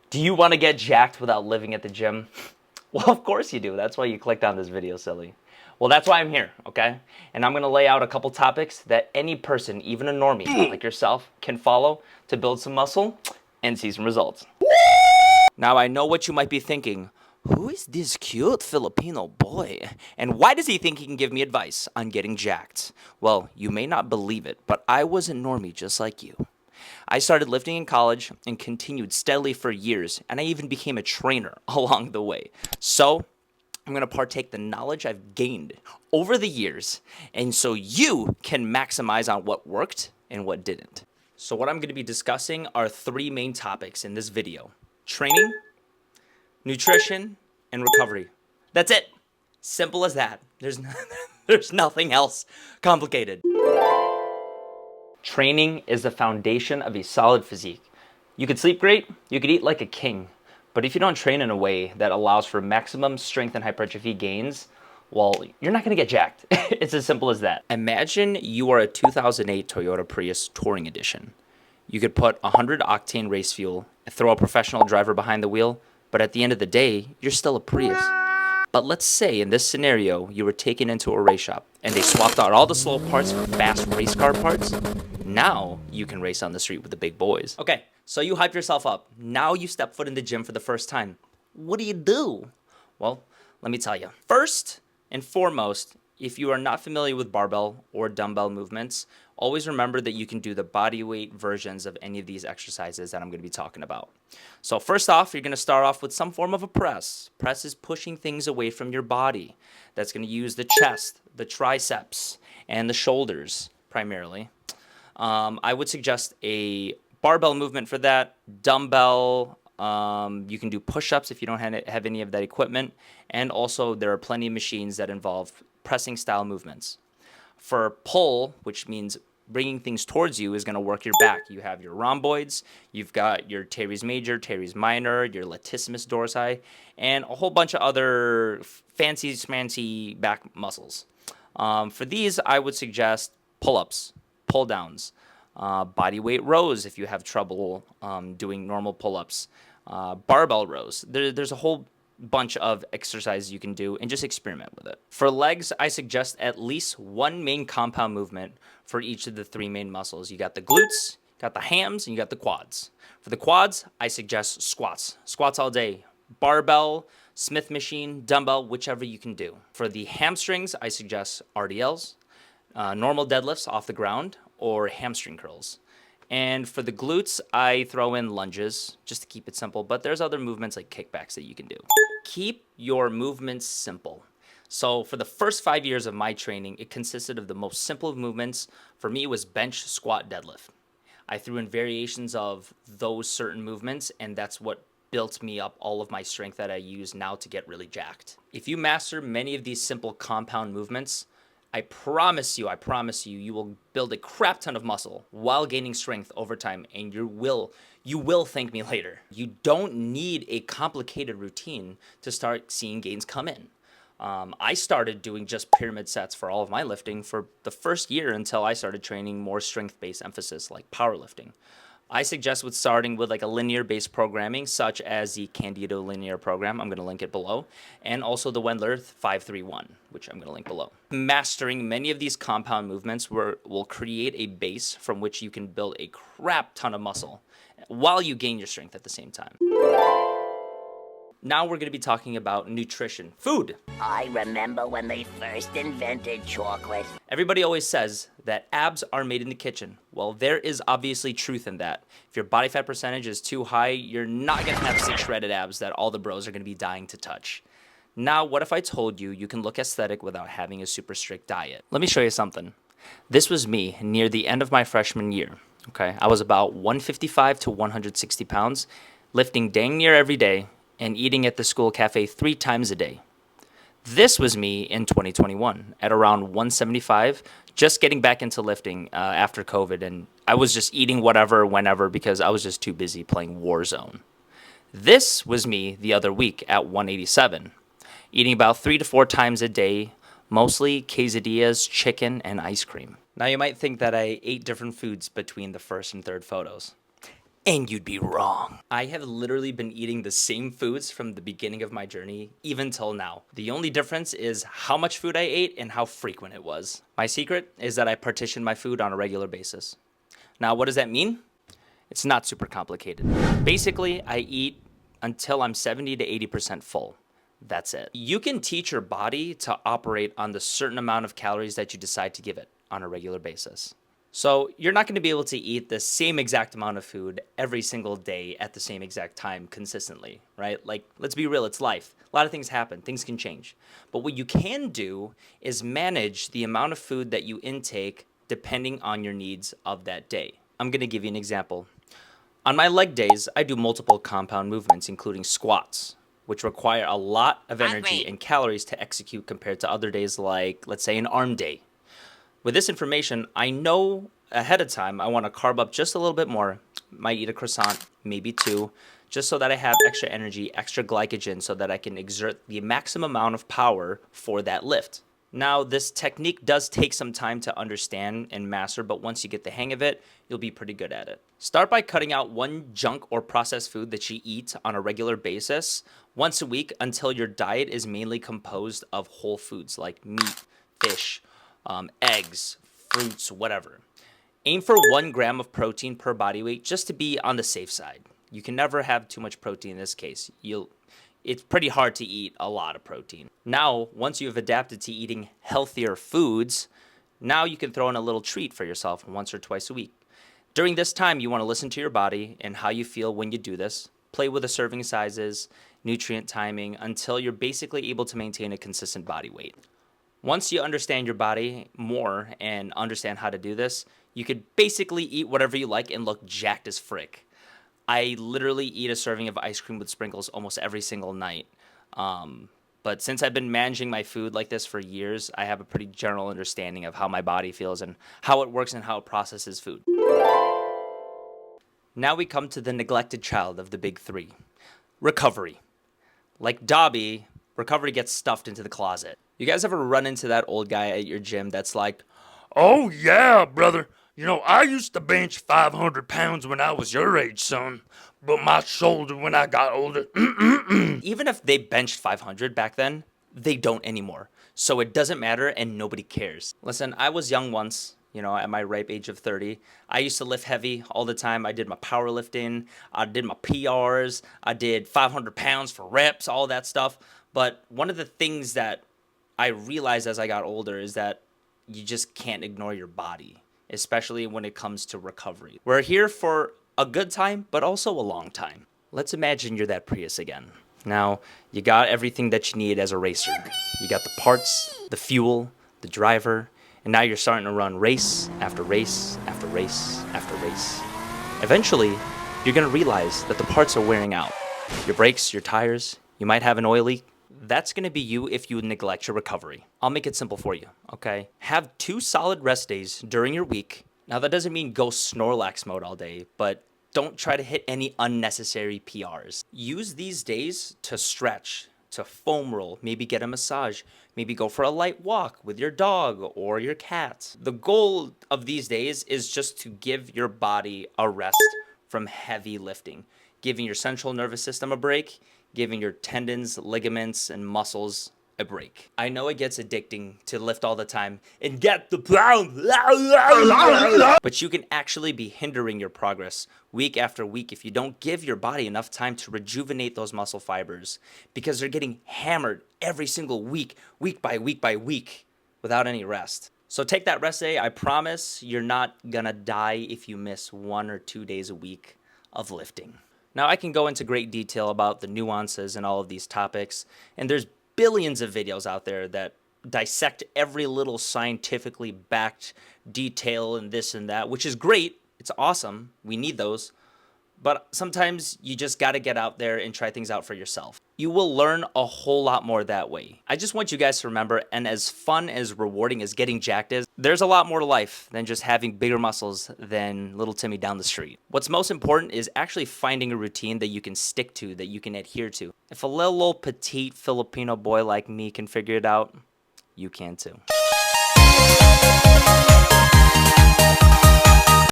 Do you want to get jacked without living at the gym? Well, of course you do. That's why you clicked on this video, silly. Well, that's why I'm here, okay? And I'm going to lay out a couple topics that any person, even a normie like yourself, can follow to build some muscle and see some results. Now, I know what you might be thinking. Who is this cute Filipino boy? And why does he think he can give me advice on getting jacked? Well, you may not believe it, but I was a normie just like you. I started lifting in college and continued steadily for years, and I even became a trainer along the way. So, I'm going to partake the knowledge I've gained over the years, and so you can maximize on what worked and what didn't. So what I'm going to be discussing are three main topics in this video: training, nutrition, and recovery. That's it. Simple as that. There's nothing else complicated. Training is the foundation of a solid physique. You could sleep great, you could eat like a king, but if you don't train in a way that allows for maximum strength and hypertrophy gains, well, you're not going to get jacked. It's as simple as that. Imagine you are a 2008 Toyota Prius Touring Edition. You could put 100 octane race fuel and throw a professional driver behind the wheel, but at the end of the day, you're still a Prius. But let's say in this scenario, you were taken into a race shop and they swapped out all the slow parts for fast race car parts. Now you can race on the street with the big boys. Okay, so you hype yourself up. Now you step foot in the gym for the first time. What do you do? Well, let me tell you. First and foremost, if you are not familiar with barbell or dumbbell movements, always remember that you can do the body weight versions of any of these exercises that I'm going to be talking about. So first off, you're going to start off with some form of a press. Press is pushing things away from your body. That's going to use the chest, the triceps, and the shoulders primarily. I would suggest a barbell movement for that, dumbbell. You can do push-ups if you don't have any of that equipment. And also there are plenty of machines that involve pressing style movements. For pull, which means bringing things towards you, is going to work your back. You have your rhomboids, you've got your teres major, teres minor, your latissimus dorsi, and a whole bunch of other fancy schmancy back muscles. For these, I would suggest pull-ups, pull-downs, body weight rows if you have trouble doing normal pull-ups, barbell rows. There's a whole bunch of exercises you can do and just experiment with it. For legs, I suggest at least one main compound movement for each of the three main muscles. You got the glutes, got the hams, and you got the quads. For the quads, I suggest squats. Squats all day. Barbell, Smith machine, dumbbell, whichever you can do. For the hamstrings, I suggest RDLs, normal deadlifts off the ground, or hamstring curls. And for the glutes, I throw in lunges just to keep it simple, but there's other movements like kickbacks that you can do. Keep your movements simple. So for the first 5 years of my training, it consisted of the most simple of movements. For me, it was bench, squat, deadlift. I threw in variations of those certain movements, and that's what built me up all of my strength that I use now to get really jacked. If you master many of these simple compound movements, I promise you, you will build a crap ton of muscle while gaining strength over time, and you will thank me later. You don't need a complicated routine to start seeing gains come in. I started doing just pyramid sets for all of my lifting for the first year until I started training more strength-based emphasis like powerlifting. I suggest starting with like a linear-based programming, such as the Candido linear program. I'm going to link it below. And also the Wendler 531, which I'm going to link below. Mastering many of these compound movements will create a base from which you can build a crap ton of muscle while you gain your strength at the same time. Now we're going to be talking about nutrition, food. I remember when they first invented chocolate. Everybody always says that abs are made in the kitchen. Well, there is obviously truth in that. If your body fat percentage is too high, you're not going to have 6 shredded abs that all the bros are going to be dying to touch. Now, what if I told you you can look aesthetic without having a super strict diet? Let me show you something. This was me near the end of my freshman year. Okay, I was about 155 to 160 pounds, lifting dang near every day, and eating at the school cafe 3 times a day. This was me in 2021 at around 175, just getting back into lifting after COVID, and I was just eating whatever, whenever, because I was just too busy playing Warzone. This was me the other week at 187, eating about 3 to 4 times a day, mostly quesadillas, chicken, and ice cream. Now you might think that I ate different foods between the first and third photos. And you'd be wrong. I have literally been eating the same foods from the beginning of my journey, even till now. The only difference is how much food I ate and how frequent it was. My secret is that I partition my food on a regular basis. Now, what does that mean? It's not super complicated. Basically, I eat until I'm 70 to 80% full. That's it. You can teach your body to operate on the certain amount of calories that you decide to give it on a regular basis. So you're not going to be able to eat the same exact amount of food every single day at the same exact time consistently, right? Like, let's be real, it's life. A lot of things happen, things can change. But what you can do is manage the amount of food that you intake depending on your needs of that day. I'm going to give you an example. On my leg days, I do multiple compound movements, including squats, which require a lot of energy and calories to execute compared to other days like, let's say, an arm day. With this information, I know ahead of time I want to carb up just a little bit more. Might eat a croissant, maybe two, just so that I have extra energy, extra glycogen, so that I can exert the maximum amount of power for that lift. Now, this technique does take some time to understand and master, but once you get the hang of it, you'll be pretty good at it. Start by cutting out one junk or processed food that you eat on a regular basis once a week until your diet is mainly composed of whole foods like meat, fish, eggs, fruits, whatever. Aim for 1 gram of protein per body weight just to be on the safe side. You can never have too much protein in this case. It's pretty hard to eat a lot of protein. Now, once you've adapted to eating healthier foods, now you can throw in a little treat for yourself once or twice a week. During this time, you want to listen to your body and how you feel when you do this. Play with the serving sizes, nutrient timing, until you're basically able to maintain a consistent body weight. Once you understand your body more and understand how to do this, you could basically eat whatever you like and look jacked as frick. I literally eat a serving of ice cream with sprinkles almost every single night. But since I've been managing my food like this for years, I have a pretty general understanding of how my body feels and how it works and how it processes food. Now we come to the neglected child of the big three, recovery. Like Dobby, recovery gets stuffed into the closet. You guys ever run into that old guy at your gym that's like, "Oh, yeah, brother. You know, I used to bench 500 pounds when I was your age, son. But my shoulder when I got older, even if they benched 500 back then, they don't anymore. So it doesn't matter and nobody cares. Listen, I was young once, at my ripe age of 30. I used to lift heavy all the time. I did my powerlifting. I did my PRs. I did 500 pounds for reps, all that stuff. But one of the things that I realized as I got older is that you just can't ignore your body, especially when it comes to recovery. We're here for a good time, but also a long time. Let's imagine you're that Prius again. Now, you got everything that you need as a racer. You got the parts, the fuel, the driver, and now you're starting to run race after race after race after race. Eventually, you're going to realize that the parts are wearing out. Your brakes, your tires, you might have an oil leak. That's going to be you if you neglect your recovery. I'll make it simple for you, okay? Have 2 solid rest days during your week. Now, that doesn't mean go Snorlax mode all day, but don't try to hit any unnecessary PRs. Use these days to stretch, to foam roll, maybe get a massage, maybe go for a light walk with your dog or your cat. The goal of these days is just to give your body a rest from heavy lifting, giving your central nervous system a break, giving your tendons, ligaments, and muscles a break. I know it gets addicting to lift all the time and get the pound, but you can actually be hindering your progress week after week if you don't give your body enough time to rejuvenate those muscle fibers, because they're getting hammered every single week, week by week by week, without any rest. So take that rest day. I promise you're not gonna die if you miss 1 or 2 days a week of lifting. Now, I can go into great detail about the nuances and all of these topics, and there's billions of videos out there that dissect every little scientifically backed detail and this and that, which is great. It's awesome. We need those. But sometimes you just got to get out there and try things out for yourself. You will learn a whole lot more that way. I just want you guys to remember, and as fun as rewarding as getting jacked is, there's a lot more to life than just having bigger muscles than little Timmy down the street. What's most important is actually finding a routine that you can stick to, that you can adhere to. If a little petite Filipino boy like me can figure it out, you can too.